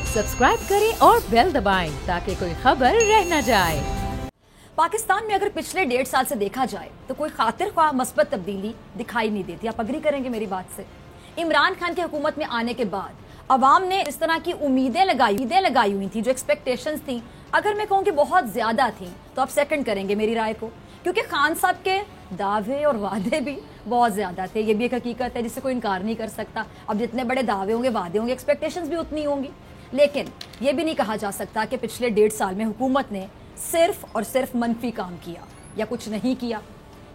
Subscribe करें और bell दबाएं ताकि कोई खबर रह न जाए। पाकिस्तान में अगर पिछले 1.5 साल से देखा जाए तो कोई खातिर ख्वाह मस्बत तब्दीली दिखाई नहीं देती। आप अग्री करेंगे मेरी बात से। इमरान खान की हुकूमत में आने के बाद अवाम ने इस तरह की उम्मीदें लगाई हुई थी, जो एक्सपेक्टेशंस थी, अगर मैं कहूँ कि बहुत ज्यादा थी, तो आप सेकंड करेंगे मेरी राय को, क्योंकि खान साहब के दावे और वादे भी बहुत ज्यादा थे। ये भी एक हकीकत है जिसे कोई इनकार नहीं कर सकता। अब जितने बड़े दावे होंगे, वादे होंगे, एक्सपेक्टेशंस भी उतनी होंगी। लेकिन ये भी नहीं कहा जा सकता कि पिछले 1.5 साल में हुकूमत ने सिर्फ और सिर्फ मनफी काम किया या कुछ नहीं किया।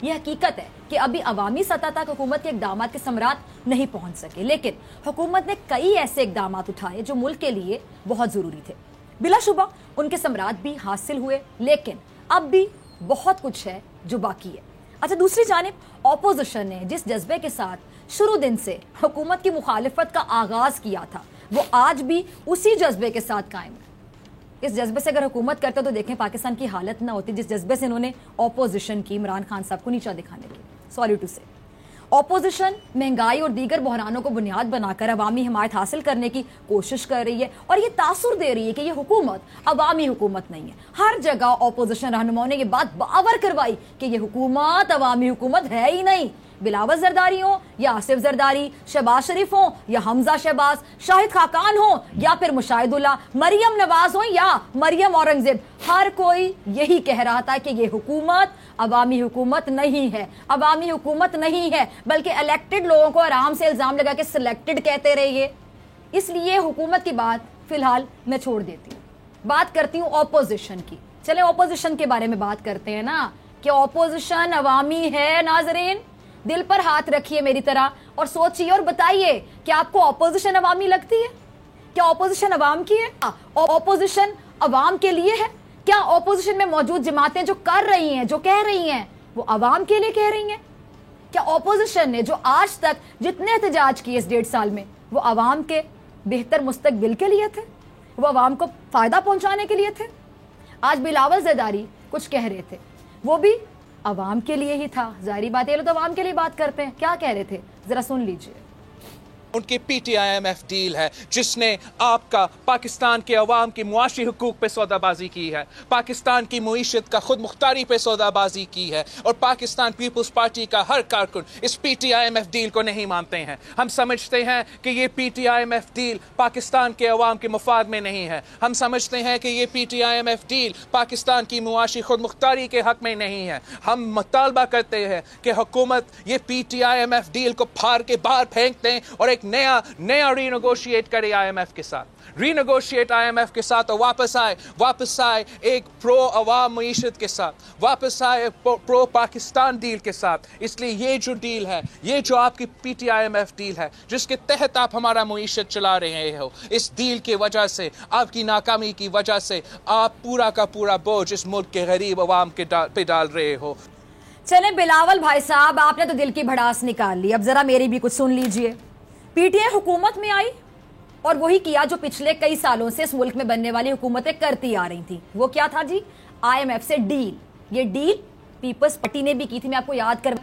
ये हकीकत है कि अभी अवामी सतह तक हुकूमत के इकदामात के समरात नहीं पहुंच सके, लेकिन हुकूमत ने कई ऐसे इकदामात उठाए जो मुल्क के लिए बहुत जरूरी थे। बिलाशुबा उनके समरात भी हासिल हुए, लेकिन अब भी बहुत कुछ है जो बाकी है। अच्छा, दूसरी जानिब ऑपोजिशन ने जिस जज्बे के साथ शुरू दिन से हुकूमत की मुखालिफत का आगाज किया था, वो आज भी उसी जज्बे के साथ कायम है। इस जज्बे से अगर हुकूमत करते तो देखें पाकिस्तान की हालत ना होती जिस जज्बे से इन्होंने ऑपोजिशन की, इमरान खान साहब को नीचा दिखाने की। सॉरी टू से, ऑपोजिशन महंगाई और दीगर बहरानों को बुनियाद बनाकर अवामी हिमायत हासिल करने की कोशिश कर रही है और ये तासुर दे रही है कि ये हुकूमत अवामी हुकूमत नहीं है। हर जगह ऑपोजिशन रहनुमाओं ने ये बात बावर करवाई कि ये हुकूमत अवामी हुकूमत है ही नहीं। बिलावल जरदारी हो या आसिफ जरदारी, शहबाज शरीफ हो या हमजा शहबाज, शाहिद खाकान हो या फिर मुशाहिदुल्लाह, मरियम नवाज हो या मरियम औरंगजेब, हर कोई यही कह रहा था कि ये हुकूमत अवामी हुकूमत नहीं है, अवामी हुकूमत नहीं है, बल्कि इलेक्टेड लोगों को आराम से इल्जाम लगा के सिलेक्टेड कहते रहिए। इसलिए हुकूमत की बात फिलहाल मैं छोड़ देती हूँ, बात करती हूँ ऑपोजिशन की। चले ऑपोजिशन के बारे में बात करते हैं ना, कि ऑपोजिशन अवामी है। नाजरीन, दिल पर हाथ रखिए मेरी तरह और सोचिए और बताइए कि आपको ऑपोजिशन अवामी लगती है? क्या ऑपोजिशन अवाम की है? ऑपोजिशन अवाम के लिए है? क्या ऑपोजिशन में मौजूद जमातें जो कर रही हैं, जो कह रही हैं, वो अवाम के लिए कह रही हैं? क्या ऑपोजिशन ने जो आज तक जितने एहतजाज किए इस 1.5 साल में, वो अवाम के बेहतर मुस्तकबिल के लिए थे? वो अवाम को फायदा पहुंचाने के लिए थे? आज बिलावल जरदारी कुछ कह रहे थे, वो भी अवाम के लिए ही था। जाहिर बात है, ये लोग तो अवाम के लिए बात करते हैं। क्या कह रहे थे, जरा सुन लीजिए। उनकी PTIMF डील है जिसने आपका पाकिस्तान के अवाम की मुआशी हुकूक पे सौदाबाजी की है, पाकिस्तान की मुईशत का खुद मुख्तारी पे सौदाबाजी की है, और पाकिस्तान पीपल्स पार्टी का हर कारकुन इस PTIMF डील को नहीं मानते हैं। हम समझते हैं कि ये PTIMF डील पाकिस्तान के अवाम के मुफाद में नहीं है। हम समझते हैं कि ये PTIMF डील पाकिस्तान की मुआशी खुद मुख्तारी के हक में नहीं है। हम मुतालबा करते हैं कि हुकूमत ये PTIMF डील को फाड़ के बाहर फेंक दें और एक नया रीनेगोशिएट करे IMF के साथ, रीनेगोशिएट IMF के साथ, और वापस आए एक प्रो अवाम मईशत के साथ, वापस आए प्रो पाकिस्तान डील के साथ। इसलिए ये जो डील है, ये जो आपकी PTIMF डील है जिसके तहत आप हमारा मईशत चला रहे हो, इस डील की वजह से, आपकी नाकामी की वजह से आप पूरा का पूरा बोझ इस मुल्क के गरीब अवाम के पे डाल रहे हो। चले बिलावल भाई साहब, आपने तो दिल की भड़ास निकाल ली, अब जरा मेरी भी कुछ सुन लीजिए। PTI हुकूमत में आई और वही किया जो पिछले कई सालों से इस मुल्क में बनने वाली हुकूमतें करती आ रही थी। वो क्या था जी? IMF से डील। ये डील पीपल्स पार्टी ने भी की थी। मैं आपको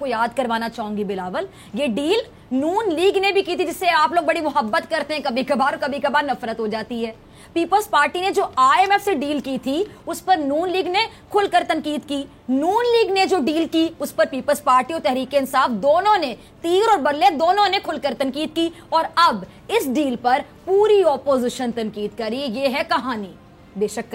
याद करवाना चाहूंगी बिलावल, ये डील नून लीग ने भी की थी, जिससे आप लोग बड़ी मोहब्बत करते हैं, कभी कभार नफरत हो जाती है। पीपल्स पार्टी ने जो IMF से डील की थी उस पर नून लीग ने खुलकर तनकीद की। नून लीग ने जो डील की उस पर पीपल्स पार्टी और तहरीक इंसाफ दोनों ने, तीर और बल्ले दोनों ने खुलकर तनकीद की, और अब इस डील पर पूरी ऑपोजिशन तनकीद करी। ये है कहानी। बेशक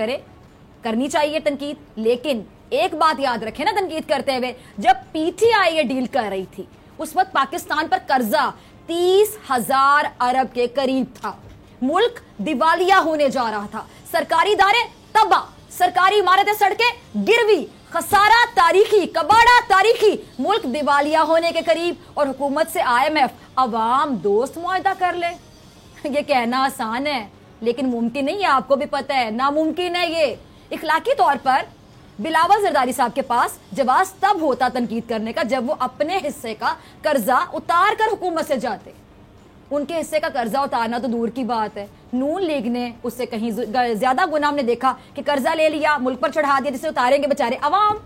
करनी चाहिए तनकीद, लेकिन एक बात याद रखें ना तनकीद करते हुए, जब PTI ये डील कर रही थी उस वक्त पाकिस्तान पर कर्जा 30,000 अरब के करीब था। मुल्क दिवालिया होने जा रहा था, सरकारी इदारे तबाह, सरकारी इमारतें, सड़कें गिरवी, खसारा तारीखी, कबाड़ा तारीखी, मुल्क दिवालिया होने के करीब, और हुकूमत से IMF अवाम दोस्त मुआहदा कर ले। ये कहना आसान है लेकिन मुमकिन नहीं है, आपको भी पता है, नामुमकिन है ये। इखलाकी तौर पर बिलावल जरदारी साहब के पास जवाब तब होता तनकीद करने का जब वो अपने हिस्से का कर्जा उतार कर हुकूमत से जाते। उनके हिस्से का कर्जा उतारना तो दूर की बात है, नून लीग ने उससे कहीं ज्यादा गुनाह हमने देखा कि कर्जा ले लिया, मुल्क पर चढ़ा दिया, जिसे उतारेंगे बेचारे अवाम।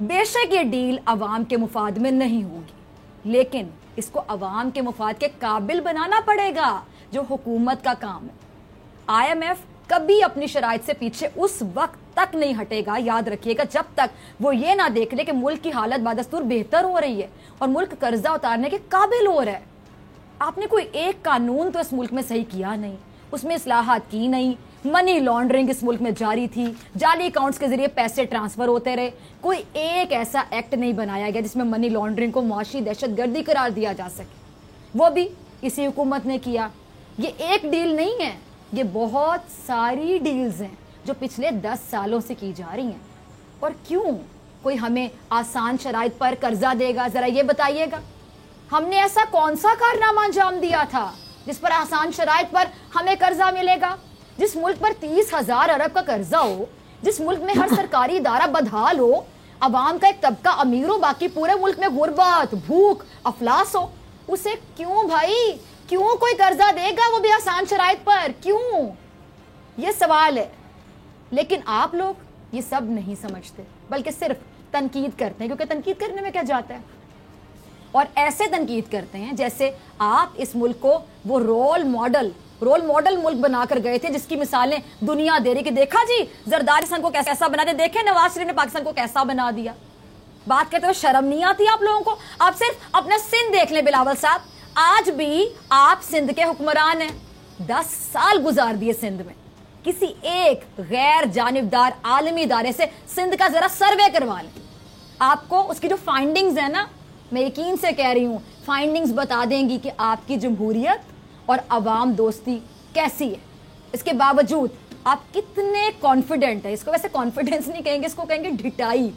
बेशक ये डील अवाम के मुफाद में नहीं होगी, लेकिन इसको अवाम के मुफाद के काबिल बनाना पड़ेगा, जो हुकूमत का काम है। IMF कभी अपनी शराइत से पीछे उस वक्त तक नहीं हटेगा, याद रखिएगा, जब तक वो ये ना देख ले कि मुल्क की हालत बादस्तूर बेहतर हो रही है और मुल्क कर्जा उतारने के काबिल हो रहा है। आपने कोई एक कानून तो इस मुल्क में सही किया नहीं, उसमें इस्लाहात की नहीं, मनी लॉन्ड्रिंग इस मुल्क में जारी थी, जाली अकाउंट्स के जरिए पैसे ट्रांसफर होते रहे, कोई एक ऐसा एक्ट नहीं बनाया गया जिसमें मनी लॉन्ड्रिंग को मुआशी दहशतगर्दी करार दिया जा सके, वो भी इसी हुकूमत ने किया। ये एक डील नहीं है, ये बहुत सारी डील्स हैं जो पिछले 10 सालों से की जा रही हैं। और क्यों कोई हमें आसान शराइत पर कर्जा देगा, जरा ये बताइएगा। हमने ऐसा कौन सा कारनामा अंजाम दिया था जिस पर आसान शराइत पर हमें कर्जा मिलेगा? जिस मुल्क पर 30,000 अरब का कर्जा हो, जिस मुल्क में हर सरकारी इदारा बदहाल हो, अवाम का एक तबका अमीर हो, बाकी पूरे मुल्क में गुर्बत, भूख, अफलास हो, उसे क्यों भाई, क्यों कोई कर्जा देगा, वो भी आसान शराइत पर? क्यों? ये सवाल है। लेकिन आप लोग ये सब नहीं समझते, बल्कि सिर्फ तनकीद करते हैं, क्योंकि तनकीद करने में क्या जाता है। और ऐसे तनकीद करते हैं जैसे आप इस मुल्क को वो रोल मॉडल मुल्क बनाकर गए थे, जिसकी मिसालें दुनिया दे रही कि देखा जी जरदारी सन को कैसा बना दिया, देखे नवाज शरीफ ने पाकिस्तान को कैसा बना दिया। बात करते हुए शर्म नहीं आती आप लोगों को? आप सिर्फ अपना सिंध देख लें बिलावल साहब, आज भी आप सिंध के हुक्मरान हैं। 10 साल गुजार दिए सिंध में, किसी एक गैर जानिबदार आलमी इदारे से सिंध का जरा सर्वे करवा लें, आपको उसकी जो फाइंडिंग्स है ना, मैं यकीन से कह रही हूं, फाइंडिंग्स बता देंगी कि आपकी जमहूरियत और अवाम दोस्ती कैसी है। इसके बावजूद आप कितने कॉन्फिडेंट है, इसको वैसे कॉन्फिडेंस नहीं कहेंगे, इसको कहेंगे ढिठाई।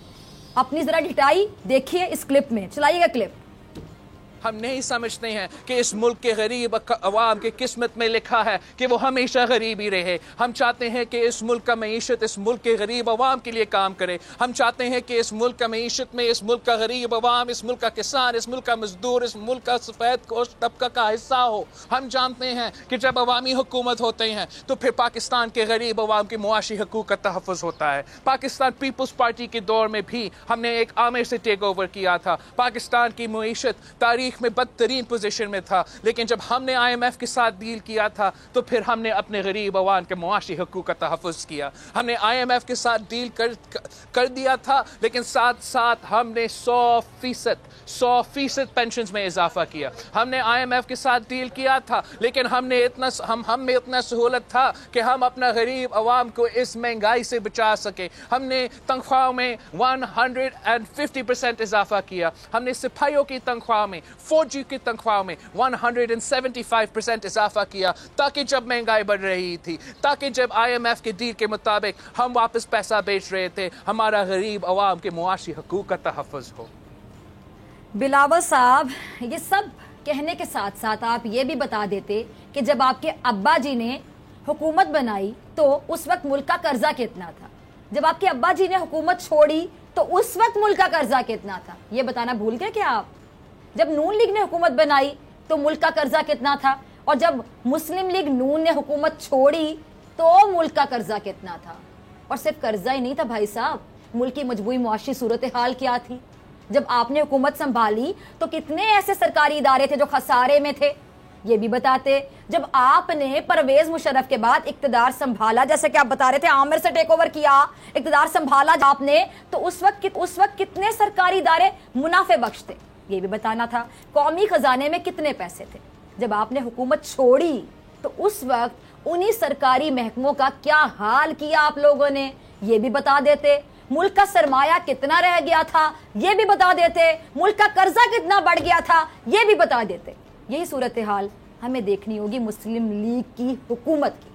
अपनी जरा ढिठाई देखिए इस क्लिप में, चलाइएगा क्लिप। हम नहीं समझते हैं कि इस मुल्क के गरीब अवाम की किस्मत में लिखा है कि वो हमेशा गरीब ही रहे। हम चाहते हैं कि इस मुल्क का मईशत इस मुल्क के गरीब अवाम के लिए काम करे। हम चाहते हैं कि इस मुल्क का मईशत में इस मुल्क का गरीब अवाम, इस मुल्क का किसान, इस मुल्क का मजदूर, इस मुल्क का सफ़ेद कोश तबका का हिस्सा हो। हम जानते हैं कि जब अवामी हुकूमत होते हैं तो फिर पाकिस्तान के गरीब अवाम के मुआशी हकूक़ का तहफ़्फ़ुज़ होता है। पाकिस्तान पीपल्स पार्टी के दौर में भी हमने एक आमिर से टेक ओवर किया था। पाकिस्तान की मईशत तारीख में बदतरीन पोजीशन में था, लेकिन जब हमने IMF के साथ डील किया था तो फिर हमने अपने गरीब अवाम के मुआशी हकूक़ का तहफ़्फ़ुज़ किया। हमने IMF के साथ डील कर दिया था, लेकिन साथ साथ हमने 100% पेंशन्स में इजाफा किया। हमने IMF के साथ डील किया था, लेकिन हम में इतना सहूलत था कि हम अपना गरीब अवाम को इस महंगाई से बचा सके। हमने तनख्वाह में 150% इजाफा किया। हमने सिपाहियों की तनख्वाह में, फौजी की तनख्वाह में 175% इजाफा किया, ताकि जब महंगाई बढ़ रही थी, ताकि जब IMF के डील के मुताबिक हम वापस पैसा बेच रहे थे, हमारा गरीब अवाम के मुआशी हकूक़ का तहफ़्फ़ुज़ हो। बिलावल साहब, ये सब कहने के साथ साथ आप ये भी बता देते कि जब आपके अब्बा जी ने हुकूमत बनाई तो उस वक्त मुल्क का कर्जा कितना था, जब आपके अब्बा जी ने हुकूमत छोड़ी तो उस वक्त मुल्क का कर्जा कितना था, ये बताना भूल गए क्या आप? जब नून लीग ने हुकूमत बनाई तो मुल्क का कर्जा कितना था, और जब मुस्लिम लीग नून ने हुकूमत छोड़ी तो मुल्क का कर्जा कितना था? और सिर्फ कर्जा ही नहीं था भाई साहब, मुल्क की मजबूरी मुआशी सूरत हाल क्या थी? जब आपने हुकूमत संभाली तो कितने ऐसे सरकारी इदारे थे जो खसारे में थे, ये भी बताते। जब आपने परवेज मुशर्रफ के बाद इक्तदार संभाला, जैसे कि आप बता रहे थे आमिर से टेक ओवर किया, इक्तदार संभाला आपने, तो उस वक्त कितने सरकारी इदारे मुनाफे बख्श थे, ये भी बताना था। कौमी खजाने में कितने पैसे थे? जब आपने हुकूमत छोड़ी तो उस वक्त उन्हीं सरकारी महकमों का क्या हाल किया आप लोगों ने, ये भी बता देते। मुल्क का सरमाया कितना रह गया था, ये भी बता देते। मुल्क का कर्जा कितना बढ़ गया था, ये भी बता देते। यही सूरत हाल हमें देखनी होगी मुस्लिम लीग की हुकूमत की।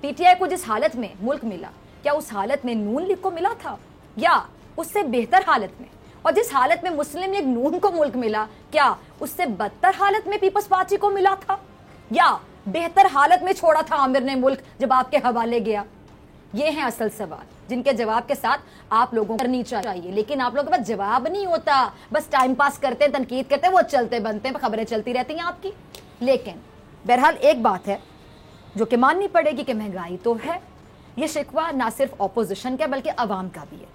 PTI को जिस हालत में मुल्क मिला, क्या उस हालत में नून लीग को मिला था, या उससे बेहतर हालत में? और जिस हालत में मुस्लिम लीग नून को मुल्क मिला, क्या उससे बदतर हालत में पीपल्स पार्टी को मिला था, या बेहतर हालत में छोड़ा था आमिर ने मुल्क जब आपके हवाले गया? ये हैं असल सवाल जिनके जवाब के साथ आप लोगों को करनी चाहिए। लेकिन आप लोगों के पास जवाब नहीं होता, बस टाइम पास करते हैं, तनकीद करते हैं, वो चलते बनते हैं, खबरें चलती रहती हैं आपकी। लेकिन बहरहाल एक बात है जो कि माननी पड़ेगी कि महंगाई तो है, ये शिकवा ना सिर्फ ऑपोजिशन का बल्कि अवाम का भी है।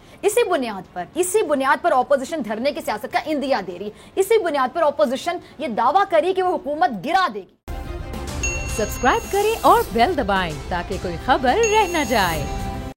इसी बुनियाद पर ऑपोजिशन धरने की सियासत का इंदिया दे रही है। इसी बुनियाद पर ऑपोजिशन ये दावा करी कि वो हुकूमत गिरा देगी। सब्सक्राइब करें और बेल दबाएं ताकि कोई खबर रह न जाए।